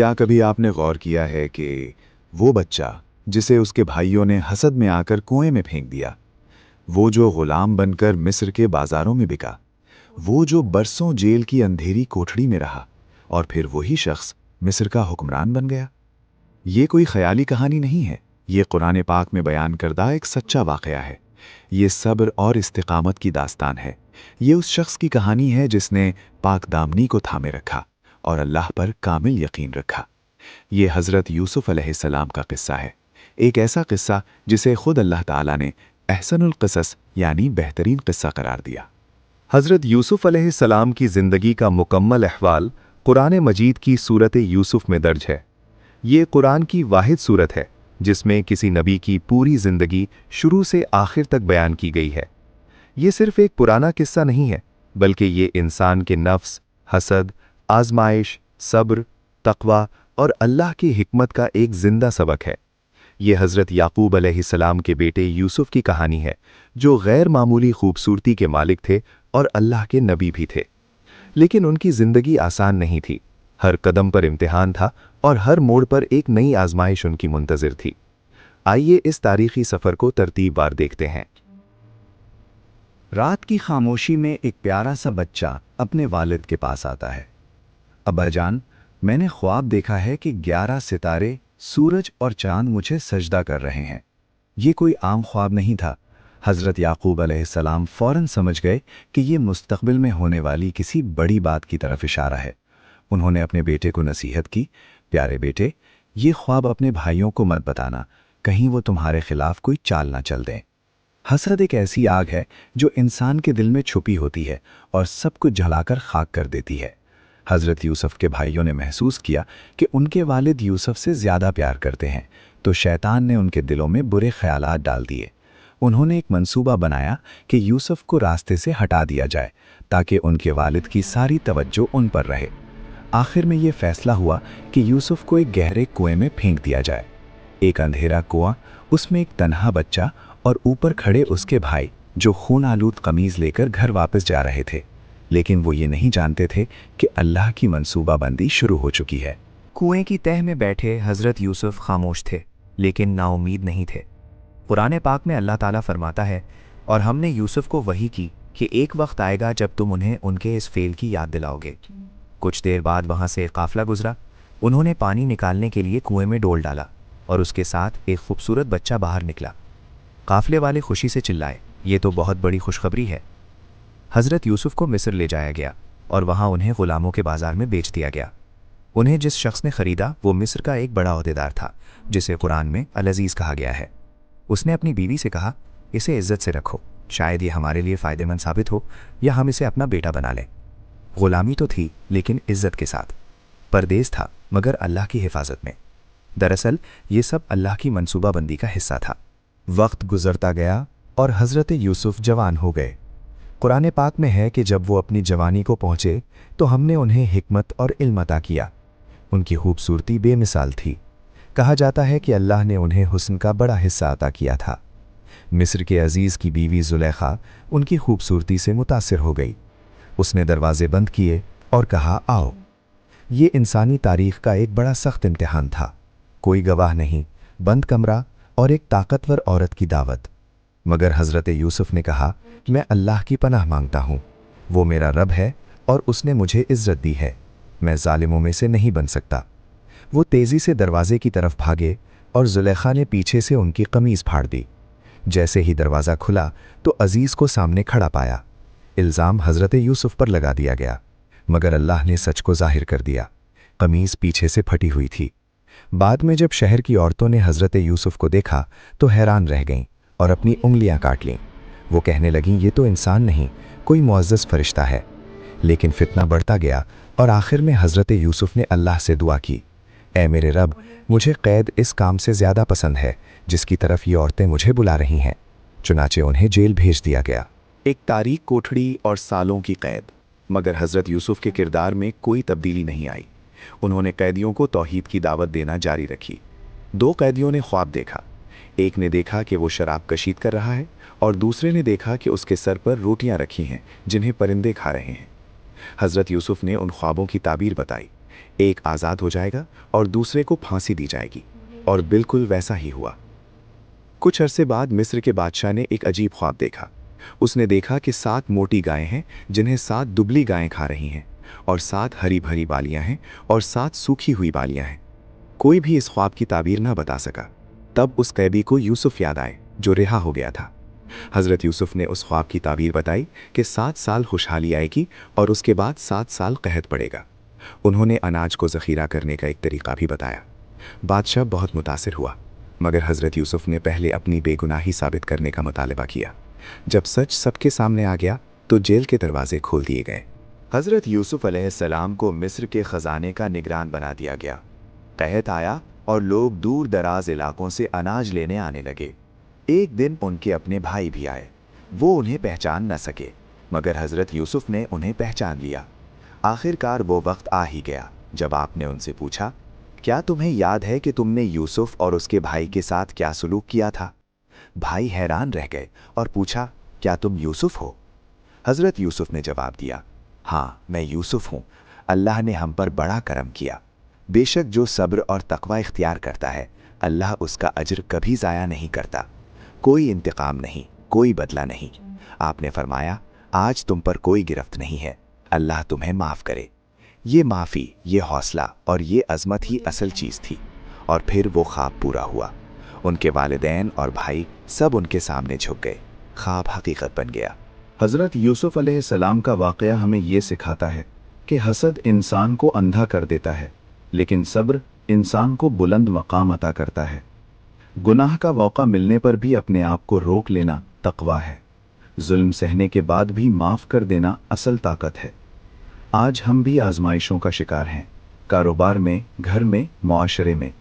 क्या कभी आपने गौर किया है कि वो बच्चा जिसे उसके भाइयों ने हसद में आकर कुएं में फेंक दिया, वो जो गुलाम बनकर मिस्र के बाजारों में बिका, वो जो बरसों जेल की अंधेरी कोठड़ी में रहा और फिर वही शख्स मिस्र का हुक्मरान बन गया। ये कोई ख्याली कहानी नहीं है, ये कुरान पाक में बयान करदा एक सच्चा वाक़या है। ये सब्र और इस्तिकामत की दास्तान है। ये उस शख्स की कहानी है जिसने पाक दामनी को थामे रखा और अल्लाह पर कामिल यकीन रखा। ये हज़रत यूसुफ़ अलैहिस्सलाम का किस्सा है, एक ऐसा किस्सा जिसे खुद अल्लाह ताला ने अहसनुल क़सस यानी बेहतरीन किस्सा करार दिया। हज़रत यूसुफ़ अलैहिस्सलाम की ज़िंदगी का मुकम्मल अहवाल कुरान मजीद की सूरत यूसुफ़ में दर्ज है। ये कुरान की वाहिद सूरत है जिसमें किसी नबी की पूरी ज़िंदगी शुरू से आखिर तक बयान की गई है। ये सिर्फ़ एक पुराना किस्सा नहीं है, बल्कि ये इंसान के नफ्स, हसद, आजमाइश, सब्र, तक़वा और अल्लाह की हिकमत का एक ज़िंदा सबक है। ये हज़रत याकूब अलैहिस्सलाम के बेटे यूसुफ़ की कहानी है, जो गैर मामूली खूबसूरती के मालिक थे और अल्लाह के नबी भी थे। लेकिन उनकी ज़िंदगी आसान नहीं थी। हर कदम पर इम्तिहान था और हर मोड़ पर एक नई आजमाइश उनकी मुंतज़िर थी। आइए इस तारीख़ी सफ़र को तरतीबवार देखते हैं। रात की खामोशी में एक प्यारा सा बच्चा अपने वालिद के पास आता है। अब्बाजान, मैंने ख्वाब देखा है कि 11 सितारे, सूरज और चांद मुझे सजदा कर रहे हैं। ये कोई आम ख्वाब नहीं था। हज़रत याकूब अलैहिस्सलाम फ़ौरन समझ गए कि ये मुस्तक़बिल में होने वाली किसी बड़ी बात की तरफ इशारा है। उन्होंने अपने बेटे को नसीहत की, प्यारे बेटे, ये ख्वाब अपने भाइयों को मत बताना, कहीं वो तुम्हारे खिलाफ कोई चाल ना चल दें। हसरत एक ऐसी आग है जो इंसान के दिल में छुपी होती है और सब कुछ जलाकर खाक कर देती है। हज़रत यूसुफ़ के भाइयों ने महसूस किया कि उनके वालिद यूसुफ़ से ज़्यादा प्यार करते हैं, तो शैतान ने उनके दिलों में बुरे ख्यालात डाल दिए। उन्होंने एक मंसूबा बनाया कि यूसुफ़ को रास्ते से हटा दिया जाए ताकि उनके वालिद की सारी तवज्जो उन पर रहे। आखिर में ये फैसला हुआ कि यूसुफ़ को एक गहरे कुएं में फेंक दिया जाए। एक अंधेरा कुआं, उसमें एक तन्हा बच्चा और ऊपर खड़े उसके भाई, जो खून आलूद कमीज़ लेकर घर वापस जा रहे थे। लेकिन वो ये नहीं जानते थे कि अल्लाह की मंसूबाबंदी शुरू हो चुकी है। कुएं की तह में बैठे हज़रत यूसुफ खामोश थे, लेकिन नाउमीद नहीं थे। कुरान पाक में अल्लाह ताला फरमाता है, और हमने यूसुफ को वही की कि एक वक्त आएगा जब तुम उन्हें उनके इस फेल की याद दिलाओगे। कुछ देर बाद वहाँ से एक काफ़िला गुजरा। उन्होंने पानी निकालने के लिए कुएं में डोल डाला और उसके साथ एक खूबसूरत बच्चा बाहर निकला। काफ़िले वाले खुशी से चिल्लाए, ये तो बहुत बड़ी खुशखबरी है। हज़रत यूसुफ को मिस्र ले जाया गया और वहाँ उन्हें ग़ुलामों के बाज़ार में बेच दिया गया। उन्हें जिस शख्स ने ख़रीदा वो मिस्र का एक बड़ा ओहदेदार था, जिसे कुरान में अल-अज़ीज़ कहा गया है। उसने अपनी बीवी से कहा, इसे इज़्ज़त से रखो, शायद ये हमारे लिए फ़ायदेमंद साबित हो या हम इसे अपना बेटा बना लें। ग़ुलामी तो थी, लेकिन इज़्ज़त के साथ। परदेस था, मगर अल्लाह की हिफाजत में। दरअसल ये सब अल्लाह की मंसूबाबंदी का हिस्सा था। वक्त गुजरता गया और हज़रत यूसुफ जवान हो गए। कुरान पाक में है कि जब वो अपनी जवानी को पहुँचे तो हमने उन्हें हिकमत और इल्म अता किया। उनकी खूबसूरती बेमिसाल थी। कहा जाता है कि अल्लाह ने उन्हें हुस्न का बड़ा हिस्सा अता किया था। मिस्र के अजीज़ की बीवी ज़ुलेखा उनकी खूबसूरती से मुतासिर हो गई। उसने दरवाजे बंद किए और कहा, आओ। ये इंसानी तारीख़ का एक बड़ा सख्त इम्तिहान था। कोई गवाह नहीं, बंद कमरा और एक ताकतवर औरत की दावत। मगर हज़रत यूसुफ ने कहा, मैं अल्लाह की पनाह मांगता हूँ। वो मेरा रब है और उसने मुझे इज़्ज़त दी है। मैं ज़ालिमों में से नहीं बन सकता। वो तेज़ी से दरवाजे की तरफ भागे और ज़ुलेखा ने पीछे से उनकी कमीज़ फाड़ दी। जैसे ही दरवाज़ा खुला तो अजीज़ को सामने खड़ा पाया। इल्ज़ाम हज़रत यूसुफ पर लगा दिया गया, मगर अल्लाह ने सच को ज़ाहिर कर दिया। कमीज़ पीछे से फटी हुई थी। बाद में जब शहर की औरतों ने हज़रत यूसुफ को देखा तो हैरान रह गईं और अपनी उंगलियां काट लीं। वो कहने लगीं, ये तो इंसान नहीं, कोई मुअज़्ज़ज़ फ़रिश्ता है। लेकिन फितना बढ़ता गया और आखिर में हज़रत यूसुफ ने अल्लाह से दुआ की, ऐ मेरे रब, मुझे क़ैद इस काम से ज़्यादा पसंद है जिसकी तरफ ये औरतें मुझे बुला रही हैं। चुनाचे उन्हें जेल भेज दिया गया। एक तारीक कोठड़ी और सालों की कैद, मगर हज़रत यूसुफ के किरदार में कोई तब्दीली नहीं आई। उन्होंने कैदियों को तौहीद की दावत देना जारी रखी। 2 कैदियों ने ख्वाब देखा। एक ने देखा कि वो शराब कशीद कर रहा है और दूसरे ने देखा कि उसके सर पर रोटियां रखी हैं जिन्हें परिंदे खा रहे हैं। हज़रत यूसुफ ने उन ख्वाबों की ताबीर बताई। एक आज़ाद हो जाएगा और दूसरे को फांसी दी जाएगी। और बिल्कुल वैसा ही हुआ। कुछ अरसे बाद मिस्र के बादशाह ने एक अजीब ख्वाब देखा। उसने देखा कि 7 मोटी गायें हैं जिन्हें 7 दुबली गायें खा रही हैं, और 7 हरी भरी बालियां हैं और 7 सूखी हुई बालियां हैं। कोई भी इस ख्वाब की ताबीर ना बता सका। तब उस कैदी को यूसुफ याद आए जो रिहा हो गया था। हज़रत यूसुफ ने उस ख्वाब की ताबीर बताई कि 7 साल खुशहाली आएगी और उसके बाद 7 साल कहत पड़ेगा। उन्होंने अनाज को ज़ख़ीरा करने का एक तरीक़ा भी बताया। बादशाह बहुत मुतासिर हुआ, मगर हज़रत यूसुफ ने पहले अपनी बेगुनाही साबित करने का मुतालबा किया। जब सच सबके सामने आ गया तो जेल के दरवाजे खोल दिए गए। हज़रत यूसुफ अलैहिस्सलाम को मिस्र के ख़जाने का निगरान बना दिया गया। कहत आया और लोग दूर दराज इलाकों से अनाज लेने आने लगे। एक दिन उनके अपने भाई भी आए। वो उन्हें पहचान न सके, मगर हज़रत यूसुफ ने उन्हें पहचान लिया। आखिरकार वो वक्त आ ही गया जब आपने उनसे पूछा, क्या तुम्हें याद है कि तुमने यूसुफ और उसके भाई के साथ क्या सलूक किया था? भाई हैरान रह गए और पूछा, क्या तुम यूसुफ हो? हज़रत यूसुफ ने जवाब दिया, हाँ मैं यूसुफ हूँ। अल्लाह ने हम पर बड़ा करम किया। बेशक जो सब्र और तकवा इख्तियार करता है, अल्लाह उसका अजर कभी ज़ाया नहीं करता। कोई इंतकाम नहीं, कोई बदला नहीं। आपने फरमाया, आज तुम पर कोई गिरफ्त नहीं है, अल्लाह तुम्हें माफ़ करे। ये माफ़ी, ये हौसला और ये अज़मत ही असल चीज़ थी। और फिर वो ख्वाब पूरा हुआ। उनके वालिदैन और भाई सब उनके सामने झुक गए। ख्वाब हकीकत बन गया। हज़रत यूसुफ अलैहिस्सलाम का वाक़या हमें ये सिखाता है कि हसद इंसान को अंधा कर देता है, लेकिन सब्र इंसान को बुलंद मकाम अता करता है। गुनाह का मौका मिलने पर भी अपने आप को रोक लेना तक़वा है। जुल्म सहने के बाद भी माफ़ कर देना असल ताकत है। आज हम भी आजमाइशों का शिकार हैं, कारोबार में, घर में, मुआशरे में।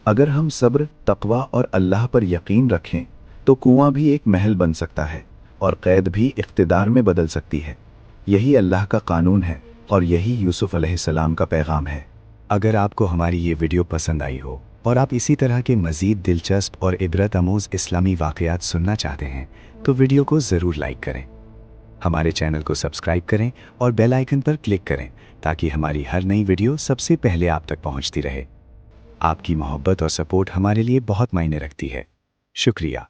अगर हम सब्र, तक़वा और अल्लाह पर यकीन रखें तो कुआं भी एक महल बन सकता है और कैद भी इख्तिदार में बदल सकती है। यही अल्लाह का कानून है और यही यूसुफ अलैहिस्सलाम का पैगाम है। अगर आपको हमारी ये वीडियो पसंद आई हो और आप इसी तरह के मज़ीद दिलचस्प और इबरत आमूज़ इस्लामी वाक़यात सुनना चाहते हैं तो वीडियो को ज़रूर लाइक करें, हमारे चैनल को सब्सक्राइब करें और बेल आइकन पर क्लिक करें ताकि हमारी हर नई वीडियो सबसे पहले आप तक पहुंचती रहे। आपकी मोहब्बत और सपोर्ट हमारे लिए बहुत मायने रखती है। शुक्रिया।